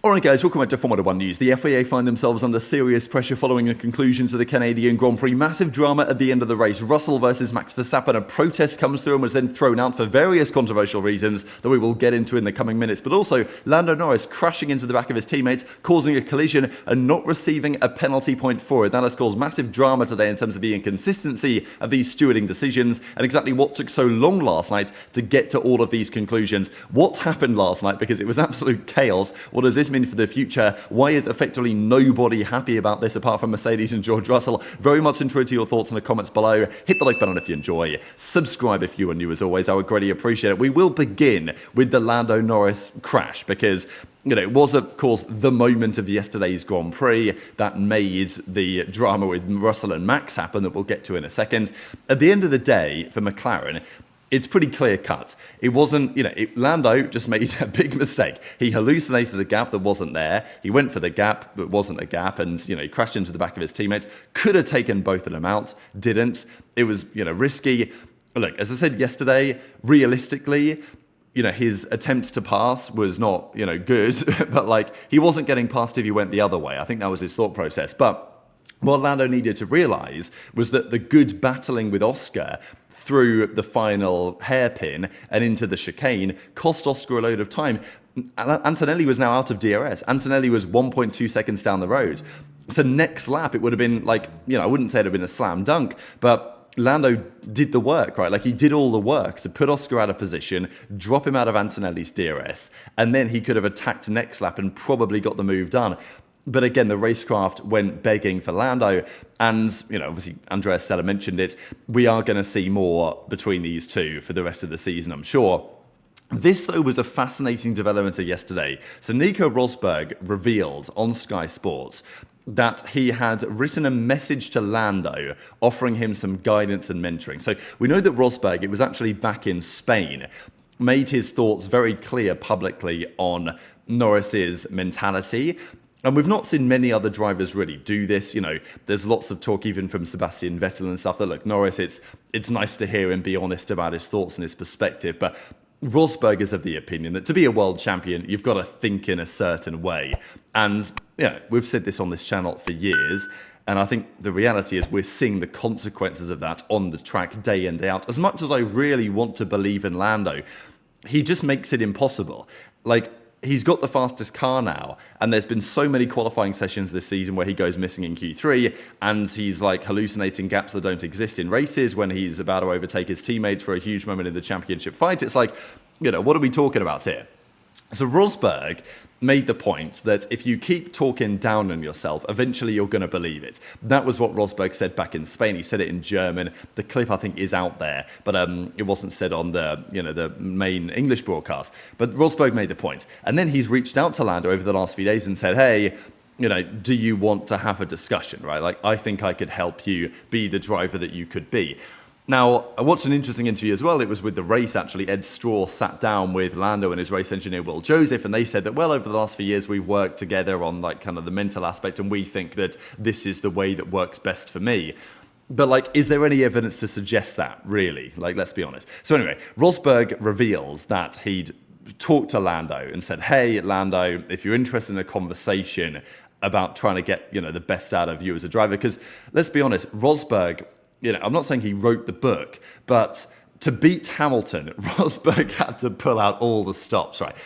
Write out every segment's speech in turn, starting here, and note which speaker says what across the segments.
Speaker 1: Alright guys, welcome back to Formula 1 News. The FIA find themselves under serious pressure following the conclusion to the Canadian Grand Prix. Massive drama at the end of the race. Russell versus Max Verstappen. A protest comes through and was then thrown out for various controversial reasons that we will get into in the coming minutes. But also, Lando Norris crashing into the back of his teammate, causing a collision and not receiving a penalty point for it. That has caused massive drama today in terms of the inconsistency of these stewarding decisions and exactly what took so long last night to get to all of these conclusions. What happened last night? Because it was absolute chaos. What does this mean for the future? Why is effectively nobody happy about this apart from Mercedes and George Russell? Very much interested in your thoughts in the comments below. Hit the like button if you enjoy. Subscribe if you are new as always. I would greatly appreciate it. We will begin with the Lando Norris crash because it was, of course, the moment of yesterday's Grand Prix that made the drama with Russell and Max happen that we'll get to in a second. At the end of the day, for McLaren, it's pretty clear cut. It wasn't, Lando just made a big mistake. He hallucinated a gap that wasn't there. He went for the gap, but wasn't a gap, and, he crashed into the back of his teammate. Could have taken both of them out, didn't. It was, risky. Look, as I said yesterday, realistically, his attempt to pass was not, good, but he wasn't getting past if he went the other way. I think that was his thought process. But what Lando needed to realise was that the good battling with Oscar through the final hairpin and into the chicane cost Oscar a load of time. Antonelli was now out of DRS. Antonelli was 1.2 seconds down the road. So next lap, it would have been I wouldn't say it would have been a slam dunk, but Lando did the work, right? He did all the work to put Oscar out of position, drop him out of Antonelli's DRS, and then he could have attacked next lap and probably got the move done. But again, the racecraft went begging for Lando, and, obviously, Andrea Stella mentioned it. We are going to see more between these two for the rest of the season, I'm sure. This, though, was a fascinating development of yesterday. So Nico Rosberg revealed on Sky Sports that he had written a message to Lando offering him some guidance and mentoring. So we know that Rosberg, it was actually back in Spain, made his thoughts very clear publicly on Norris's mentality. And we've not seen many other drivers really do this. There's lots of talk even from Sebastian Vettel and stuff that, look, Norris, it's nice to hear him be honest about his thoughts and his perspective. But Rosberg is of the opinion that to be a world champion, you've got to think in a certain way. And, we've said this on this channel for years. And I think the reality is we're seeing the consequences of that on the track day in, day out. As much as I really want to believe in Lando, he just makes it impossible. He's got the fastest car now, and there's been so many qualifying sessions this season where he goes missing in Q3, and he's hallucinating gaps that don't exist in races when he's about to overtake his teammate for a huge moment in the championship fight. It's what are we talking about here? So Rosberg made the point that if you keep talking down on yourself, eventually you're going to believe it. That was what Rosberg said back in Spain. He said it in German. The clip, I think, is out there, but it wasn't said on the main English broadcast. But Rosberg made the point. And then he's reached out to Lando over the last few days and said, hey, do you want to have a discussion, right? I think I could help you be the driver that you could be. Now, I watched an interesting interview as well. It was with the race, actually. Ed Straw sat down with Lando and his race engineer, Will Joseph, and they said that, well, over the last few years, we've worked together on, kind of the mental aspect, and we think that this is the way that works best for me. But, is there any evidence to suggest that, really? Let's be honest. So anyway, Rosberg reveals that he'd talked to Lando and said, hey, Lando, if you're interested in a conversation about trying to get, the best out of you as a driver, because, let's be honest, Rosberg, I'm not saying he wrote the book, but to beat Hamilton, Rosberg had to pull out all the stops, right?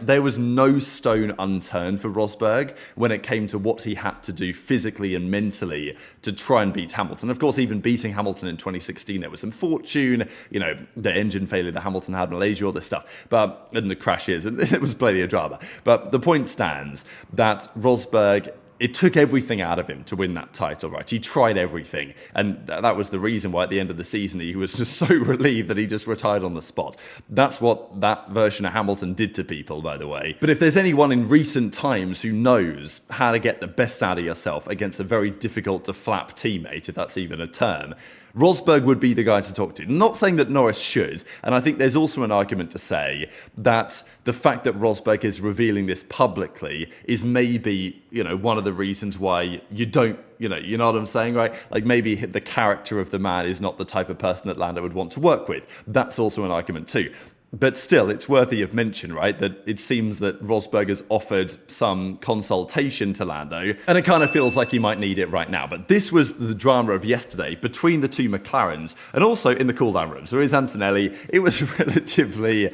Speaker 1: There was no stone unturned for Rosberg when it came to what he had to do physically and mentally to try and beat Hamilton. Of course, even beating Hamilton in 2016, there was some fortune, the engine failure that Hamilton had in Malaysia, all this stuff, and the crashes, and it was plenty of drama. But the point stands that Rosberg, it took everything out of him to win that title, right? He tried everything, and that was the reason why at the end of the season he was just so relieved that he just retired on the spot. That's what that version of Hamilton did to people, by the way. But if there's anyone in recent times who knows how to get the best out of yourself against a very difficult to flap teammate, if that's even a term, Rosberg would be the guy to talk to. Not saying that Norris should, and I think there's also an argument to say that the fact that Rosberg is revealing this publicly is maybe, one of the reasons why you don't, you know what I'm saying, right? Maybe the character of the man is not the type of person that Lando would want to work with. That's also an argument too. But still, it's worthy of mention, right? That it seems that Rosberg has offered some consultation to Lando, and it kind of feels like he might need it right now. But this was the drama of yesterday between the two McLarens, and also in the cool-down rooms. There is Antonelli. It was relatively,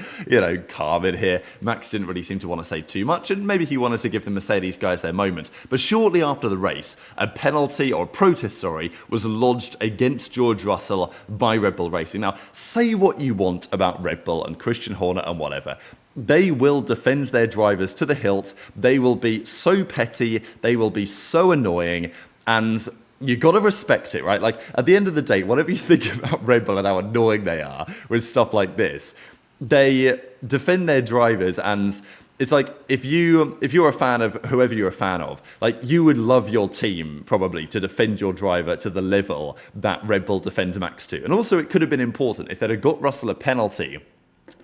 Speaker 1: calm in here. Max didn't really seem to want to say too much, and maybe he wanted to give the Mercedes guys their moment. But shortly after the race, a penalty, or a protest, was lodged against George Russell by Red Bull Racing. Now, say what you want about Red Bull and Christian Horner and whatever. They will defend their drivers to the hilt. They will be so petty. They will be so annoying. And you got to respect it, right? Like, at the end of the day, whatever you think about Red Bull and how annoying they are with stuff like this, they defend their drivers. And it's like, if you're a fan of whoever you're a fan of, like, you would love your team probably to defend your driver to the level that Red Bull defend Max to. And also, it could have been important if they'd have got Russell a penalty.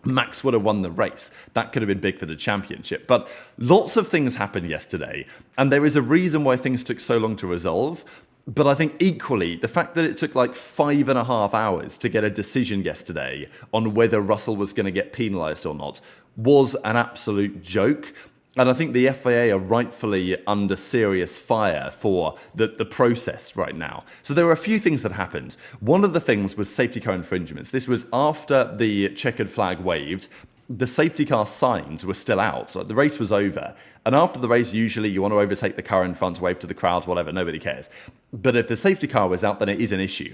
Speaker 1: Max would have won the race. That could have been big for the championship. But lots of things happened yesterday, and there is a reason why things took so long to resolve. But I think equally, the fact that it took like 5.5 hours to get a decision yesterday on whether Russell was going to get penalised or not was an absolute joke. And I think the FIA are rightfully under serious fire for the process right now. So there were a few things that happened. One of the things was safety car infringements. This was after the checkered flag waved. The safety car signs were still out. So the race was over. And after the race, usually you want to overtake the car in front, wave to the crowd, whatever, nobody cares. But if the safety car was out, then it is an issue.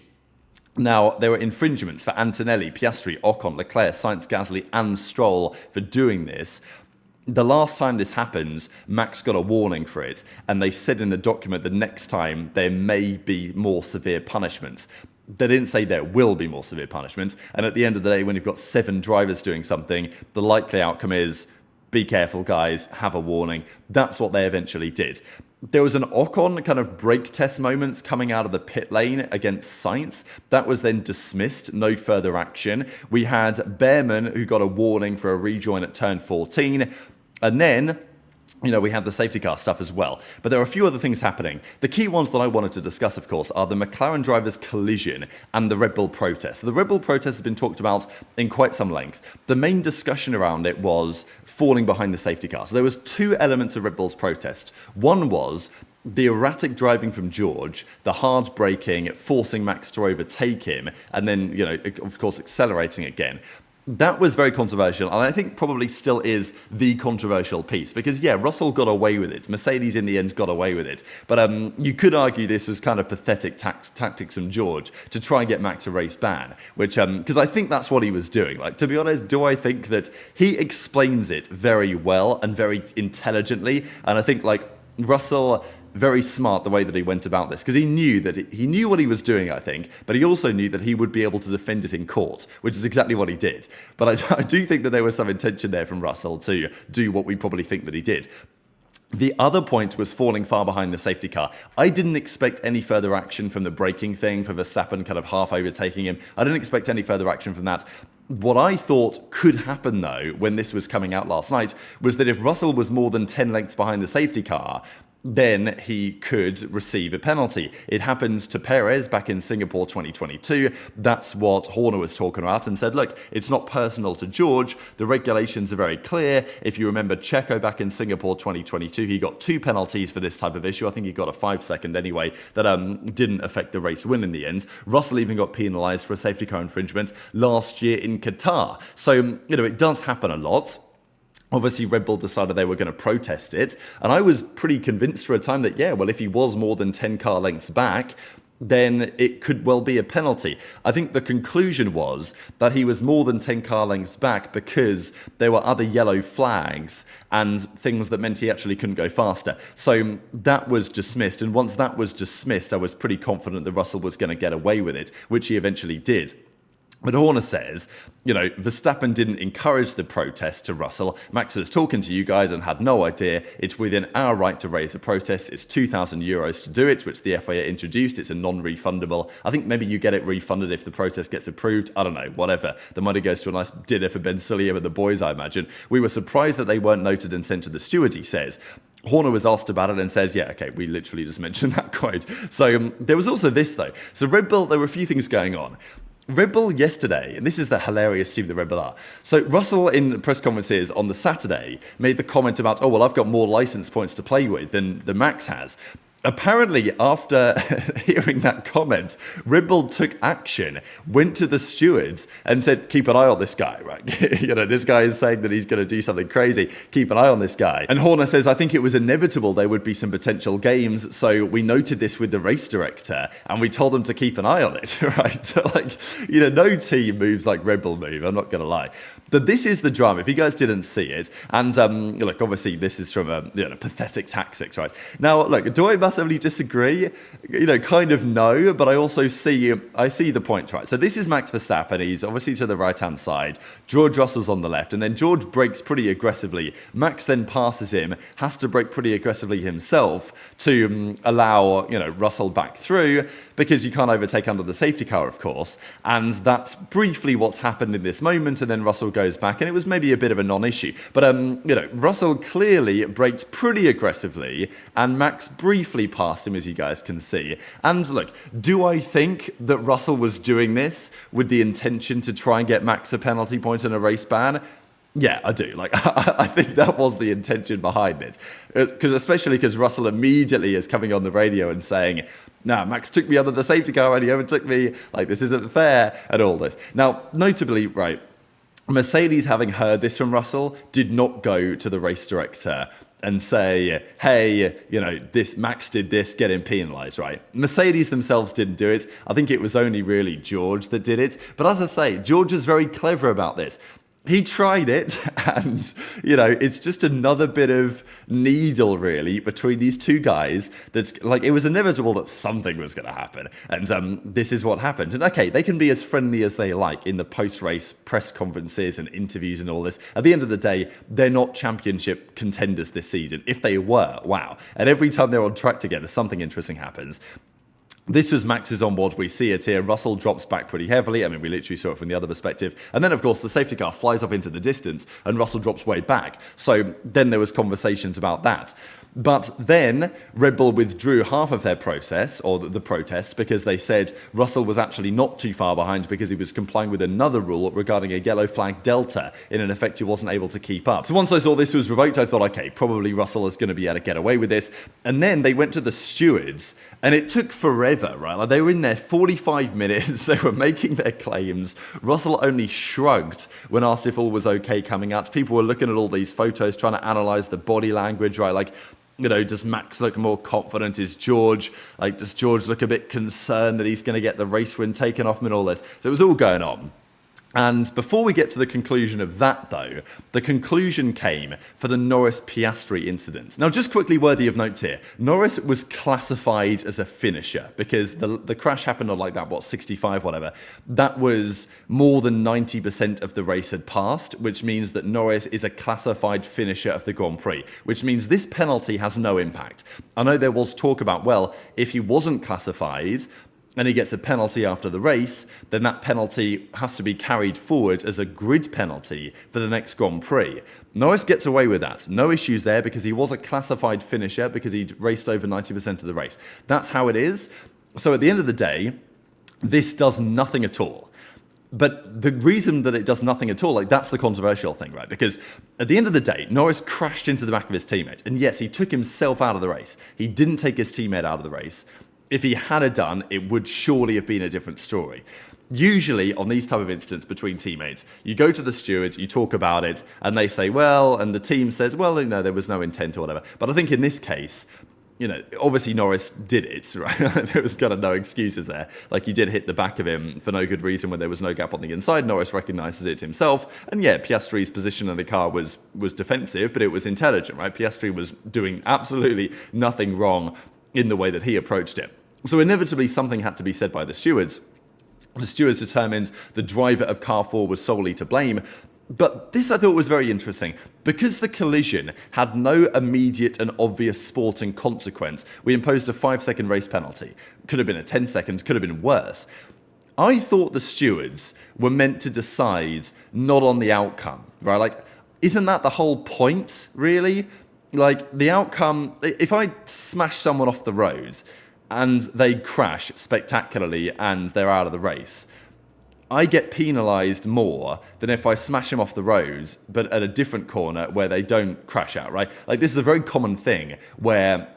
Speaker 1: Now, there were infringements for Antonelli, Piastri, Ocon, Leclerc, Sainz, Gasly, and Stroll for doing this. The last time this happens, Max got a warning for it, and they said in the document that next time there may be more severe punishments. They didn't say there will be more severe punishments, and at the end of the day, when you've got 7 drivers doing something, the likely outcome is, be careful guys, have a warning. That's what they eventually did. There was an Ocon kind of brake test moments coming out of the pit lane against Sainz. That was then dismissed, no further action. We had Behrman, who got a warning for a rejoin at turn 14. And then, we have the safety car stuff as well. But there are a few other things happening. The key ones that I wanted to discuss, of course, are the McLaren drivers' collision and the Red Bull protest. The Red Bull protest has been talked about in quite some length. The main discussion around it was falling behind the safety car. So there was 2 elements of Red Bull's protest. One was the erratic driving from George, the hard braking, forcing Max to overtake him, and then, of course, accelerating again. That was very controversial, and I think probably still is the controversial piece, because Russell got away with it. Mercedes in the end got away with it. But you could argue this was kind of pathetic tactics from George to try and get Max a race ban, which, because I think that's what he was doing. Like, to be honest, do I think that he explains it very well and very intelligently, and I think, Russell, very smart the way that he went about this, because he knew what he was doing, I think, but he also knew that he would be able to defend it in court, which is exactly what he did. But I do think that there was some intention there from Russell to do what we probably think that he did. The other point was falling far behind the safety car. I didn't expect any further action from the braking thing, for Verstappen kind of half overtaking him. I didn't expect any further action from that. What I thought could happen, though, when this was coming out last night, was that if Russell was more than 10 lengths behind the safety car, then he could receive a penalty. It happened to Perez back in Singapore 2022. That's what Horner was talking about and said, look, it's not personal to George. The regulations are very clear. If you remember Checo back in Singapore 2022, he got 2 penalties for this type of issue. I think he got a 5-second anyway that didn't affect the race win in the end. Russell even got penalised for a safety car infringement last year in Qatar. So, it does happen a lot. Obviously, Red Bull decided they were going to protest it, and I was pretty convinced for a time that, if he was more than 10 car lengths back, then it could well be a penalty. I think the conclusion was that he was more than 10 car lengths back because there were other yellow flags and things that meant he actually couldn't go faster. So that was dismissed, and once that was dismissed, I was pretty confident that Russell was going to get away with it, which he eventually did. But Horner says, Verstappen didn't encourage the protest to Russell. Max was talking to you guys and had no idea. It's within our right to raise a protest. It's €2,000 to do it, which the FIA introduced. It's a non-refundable. I think maybe you get it refunded if the protest gets approved. I don't know, whatever. The money goes to a nice dinner for Ben Sullier with the boys, I imagine. We were surprised that they weren't noted and sent to the steward, he says. Horner was asked about it and says, we literally just mentioned that quote. So there was also this, though. So Red Bull, there were a few things going on. Red Bull yesterday, and this is the hilarious team that Red Bull are. So Russell in press conferences on the Saturday made the comment about, oh, well, I've got more license points to play with than Max has. Apparently, after hearing that comment, Red Bull took action, went to the stewards and said, keep an eye on this guy, right? This guy is saying that he's going to do something crazy. Keep an eye on this guy. And Horner says, I think it was inevitable there would be some potential games. So we noted this with the race director and we told them to keep an eye on it, right? So no team moves like Red Bull move. I'm not going to lie. But this is the drama. If you guys didn't see it, and look, obviously this is from pathetic tactics, right? Now, look, do I massively disagree? Kind of no, but I also see the point, right? So this is Max Verstappen. He's obviously to the right-hand side. George Russell's on the left, and then George brakes pretty aggressively. Max then passes him, has to brake pretty aggressively himself to allow Russell back through, because you can't overtake under the safety car, of course. And that's briefly what's happened in this moment, and then Russell goes back, and it was maybe a bit of a non-issue. But, Russell clearly braked pretty aggressively, and Max briefly passed him, as you guys can see. And look, do I think that Russell was doing this with the intention to try and get Max a penalty point and a race ban? Yeah, I do. I think that was the intention behind it. Especially because Russell immediately is coming on the radio and saying, nah, Max took me under the safety car and he overtook me. This isn't fair, and all this. Now, notably, right, Mercedes, having heard this from Russell, did not go to the race director and say, hey, this Max did this, get him penalised, right? Mercedes themselves didn't do it. I think it was only really George that did it. But as I say, George is very clever about this. He tried it, and, it's just another bit of needle, really, between these two guys. That's it was inevitable that something was going to happen. And this is what happened. And okay, they can be as friendly as they like in the post-race press conferences and interviews and all this. At the end of the day, they're not championship contenders this season. If they were, wow. And every time they're on track together, something interesting happens. This was Max's onboard. We see it here. Russell drops back pretty heavily. I mean, we literally saw it from the other perspective. And then, of course, the safety car flies off into the distance and Russell drops way back. So then there was conversations about that. But then Red Bull withdrew half of their process, or the protest, because they said Russell was actually not too far behind because he was complying with another rule regarding a yellow flag delta. In effect, he wasn't able to keep up. So once I saw this was revoked, I thought, okay, probably Russell is going to be able to get away with this. And then they went to the stewards, and it took forever, right? They were in there 45 minutes. They were making their claims. Russell only shrugged when asked if all was okay coming out. People were looking at all these photos, trying to analyze the body language, right? Does Max look more confident? Does George look a bit concerned that he's going to get the race win taken off him and all this? So it was all going on. And before we get to the conclusion of that, though, the conclusion came for the Norris-Piastri incident. Now, just quickly worthy of note here, Norris was classified as a finisher because the crash happened on 65, whatever. That was more than 90% of the race had passed, which means that Norris is a classified finisher of the Grand Prix, which means this penalty has no impact. I know there was talk about, well, if he wasn't classified and he gets a penalty after the race, then that penalty has to be carried forward as a grid penalty for the next Grand Prix. Norris gets away with that. No issues there because he was a classified finisher because he'd raced over 90% of the race. That's how it is. So at the end of the day, this does nothing at all. But the reason that it does nothing at all, that's the controversial thing, right? Because at the end of the day, Norris crashed into the back of his teammate. And yes, he took himself out of the race. He didn't take his teammate out of the race. If he had done, it would surely have been a different story. Usually, on these type of incidents between teammates, you go to the stewards, you talk about it, and they say, well, and the team says, well, there was no intent or whatever. But I think in this case, obviously Norris did it, right? There was kind of no excuses there. You did hit the back of him for no good reason when there was no gap on the inside. Norris recognises it himself. And yeah, Piastri's position in the car was defensive, but it was intelligent, right? Piastri was doing absolutely nothing wrong in the way that he approached it. So inevitably something had to be said by the stewards. The stewards determined the driver of car 4 was solely to blame. But this I thought was very interesting. Because the collision had no immediate and obvious sporting consequence, we imposed a 5-second race penalty. Could have been a 10 seconds, could have been worse. I thought the stewards were meant to decide not on the outcome, right? Isn't that the whole point, really? The outcome, if I smash someone off the road and they crash spectacularly and they're out of the race, I get penalised more than if I smash him off the road, but at a different corner where they don't crash out, right? Like, this is a very common thing where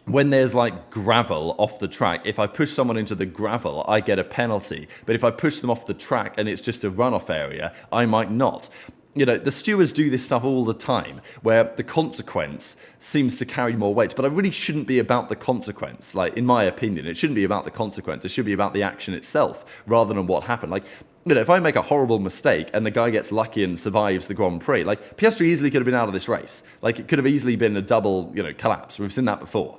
Speaker 1: when there's like gravel off the track, if I push someone into the gravel, I get a penalty. But if I push them off the track and it's just a runoff area, I might not. You know, the stewards do this stuff all the time, where the consequence seems to carry more weight. But it really shouldn't be about the consequence. Like, in my opinion, it shouldn't be about the consequence. It should be about the action itself, rather than what happened. Like, you know, if I make a horrible mistake and the guy gets lucky and survives the Grand Prix, like, Piastri easily could have been out of this race. Like, it could have easily been a double, you know, collapse. We've seen that before.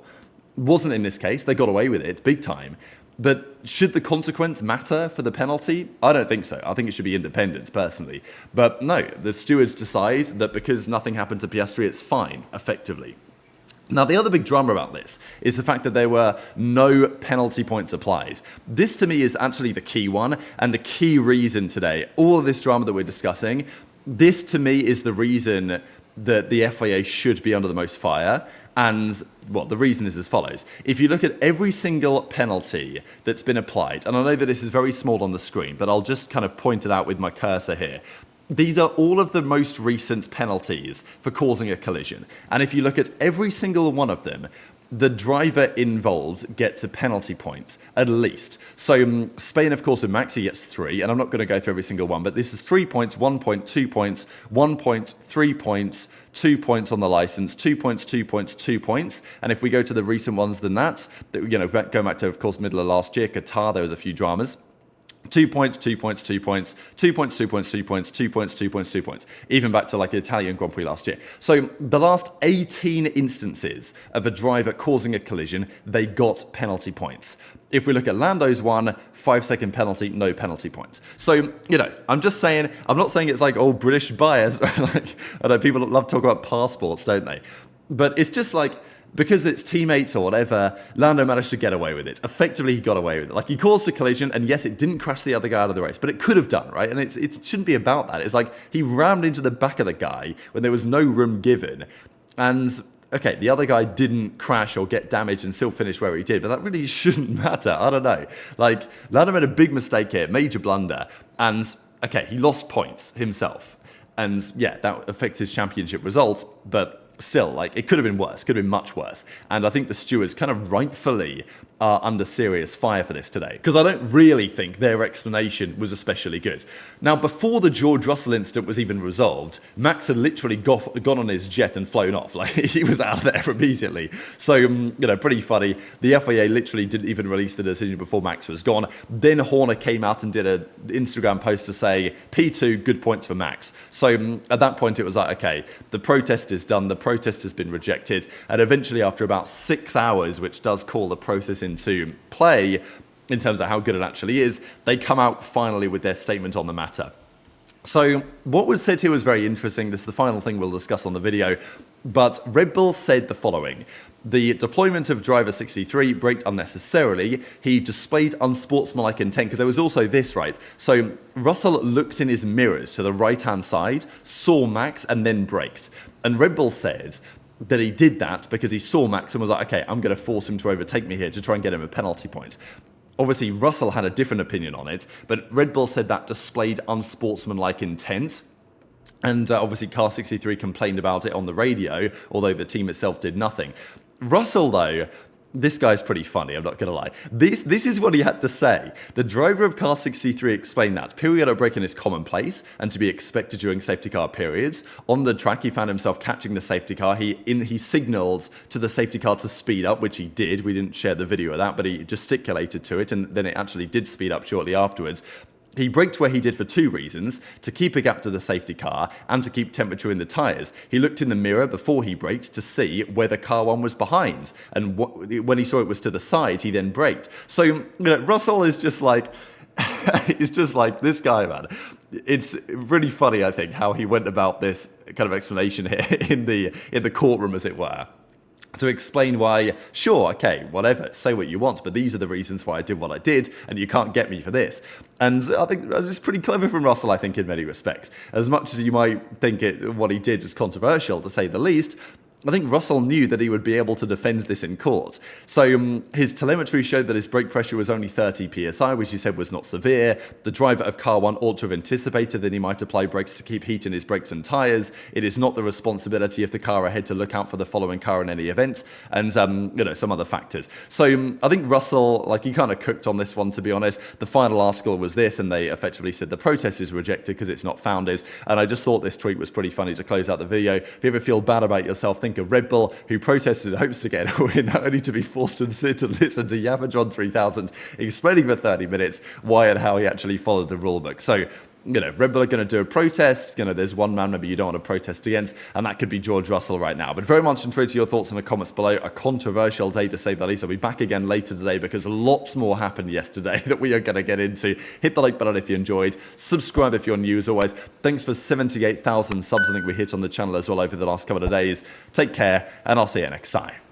Speaker 1: Wasn't in this case. They got away with it, big time. But should the consequence matter for the penalty? I don't think so. I think it should be independent, personally. But no, the stewards decide that because nothing happened to Piastri, it's fine, effectively. Now, the other big drama about this is the fact that there were no penalty points applied. This, to me, is actually the key one, and the key reason today. All of this drama that we're discussing, this, to me, is the reason that the FIA should be under the most fire. And, well, the reason is as follows. If you look at every single penalty that's been applied, and I know that this is very small on the screen, but I'll just kind of point it out with my cursor here. These are all of the most recent penalties for causing a collision. And if you look at every single one of them, the driver involved gets a penalty point, at least. So Spain, of course, with Max, he gets 3, and I'm not going to go through every single one, but this is 3 points, 1 point, 2 points, 1 point, 3 points, 2 points on the license, 2 points, 2 points, 2 points. And if we go to the recent ones than that, you know, going back to, of course, middle of last year, Qatar, there was a few dramas. 2 points, 2 points, 2 points, 2 points, 2 points, 2 points, 2 points, 2 points, 2 points, even back to like the Italian Grand Prix last year. So the last 18 instances of a driver causing a collision, they got penalty points. If we look at Lando's one, 5-second penalty, no penalty points. So, you know, I'm just saying, I'm not saying it's like, oh, British bias. Like, I know people love to talk about passports, don't they? But it's just like, because it's teammates or whatever, Lando managed to get away with it. Effectively, he got away with it. Like, he caused a collision, and yes, it didn't crash the other guy out of the race, but it could have done, right? And it shouldn't be about that. It's like he rammed into the back of the guy when there was no room given. And, okay, the other guy didn't crash or get damaged and still finish where he did, but that really shouldn't matter. I don't know. Like, Lando made a big mistake here, major blunder, and, okay, he lost points himself. And, yeah, that affects his championship result, but still, like, it could have been worse, could have been much worse. And I think the stewards kind of rightfully are under serious fire for this today, because I don't really think their explanation was especially good. Now, before the George Russell incident was even resolved, Max had literally gone on his jet and flown off. Like, he was out of there immediately. So, you know, pretty funny. The FIA literally didn't even release the decision before Max was gone. Then Horner came out and did an Instagram post to say, P2, good points for Max. So at that point, it was like, okay, the protest is done. The protest has been rejected. And eventually, after about 6 hours, which does call the process into play in terms of how good it actually is, they come out finally with their statement on the matter. So what was said here was very interesting. This is the final thing we'll discuss on the video. But Red Bull said the following. The deployment of driver 63 braked unnecessarily. He displayed unsportsmanlike intent, because there was also this, right? So Russell looked in his mirrors to the right-hand side, saw Max, and then braked. And Red Bull said that he did that because he saw Max and was like, okay, I'm going to force him to overtake me here to try and get him a penalty point. Obviously, Russell had a different opinion on it, but Red Bull said that displayed unsportsmanlike intent. And obviously, Car 63 complained about it on the radio, although the team itself did nothing. Russell, though, this guy's pretty funny, I'm not going to lie. This is what he had to say. The driver of Car 63 explained that periodic braking is commonplace and to be expected during safety car periods. On the track, he found himself catching the safety car. He signaled to the safety car to speed up, which he did. We didn't share the video of that, but he gesticulated to it, and then it actually did speed up shortly afterwards. He braked where he did for 2 reasons: to keep a gap to the safety car and to keep temperature in the tyres. He looked in the mirror before he braked to see whether car 1 was behind, and when he saw it was to the side, he then braked. So, you know, Russell is just like, it's just like this guy, man. It's really funny, I think, how he went about this kind of explanation here in the courtroom, as it were, to explain why, sure, okay, whatever, say what you want, but these are the reasons why I did what I did, and you can't get me for this. And I think it's pretty clever from Russell, I think, in many respects. As much as you might think what he did was controversial, to say the least, I think Russell knew that he would be able to defend this in court. So his telemetry showed that his brake pressure was only 30 psi, which he said was not severe. The driver of car 1 ought to have anticipated that he might apply brakes to keep heat in his brakes and tyres. It is not the responsibility of the car ahead to look out for the following car in any event, and some other factors. So I think Russell, he kind of cooked on this one, to be honest. The final article was this, and they effectively said the protest is rejected because it's not founded. And I just thought this tweet was pretty funny to close out the video. If you ever feel bad about yourself, think of Red Bull, who protested in hopes to get a win, only to be forced to sit and listen to Yapatron 3000 explaining for 30 minutes why and how he actually followed the rulebook. So, Red Bull are going to do a protest. There's one man maybe you don't want to protest against, and that could be George Russell right now. But very much intrigued to your thoughts in the comments below. A controversial day, to say the least. I'll be back again later today because lots more happened yesterday that we are going to get into. Hit the like button if you enjoyed. Subscribe if you're new, as always. Thanks for 78,000 subs I think we hit on the channel as well over the last couple of days. Take care, and I'll see you next time.